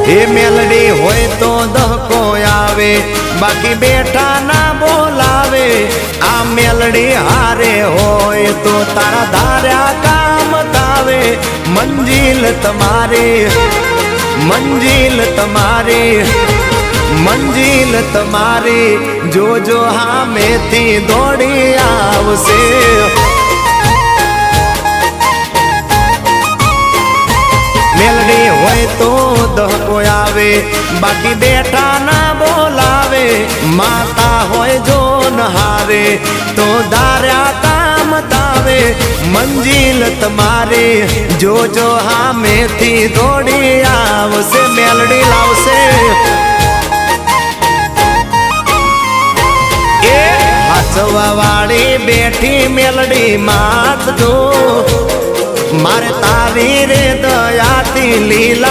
એ મેલડી હોય તો દહકો આવે, બાકી બેઠા ના બોલાવે। આ મેલડી હારે હોય તો તારા ધાર્યા કામ થાવે। મંજિલ તમારી, મંજિલ તમારી, મંજિલ તમારી જોજો હામેથી દોડી આવશે। મેલડી હોય તો દહકો આવે, બાકી બેઠા ના બોલાવે। માતા હોય જો નહારે તો ધાર્યા કામ થાવે। મંજિલ તમારી જોજો હામેથી દોડી આવશે। મેલડી લાવશે એ હાચવા વાળી બેઠી મેલડી માત જો, મારે તારી રે દયાથી લીલા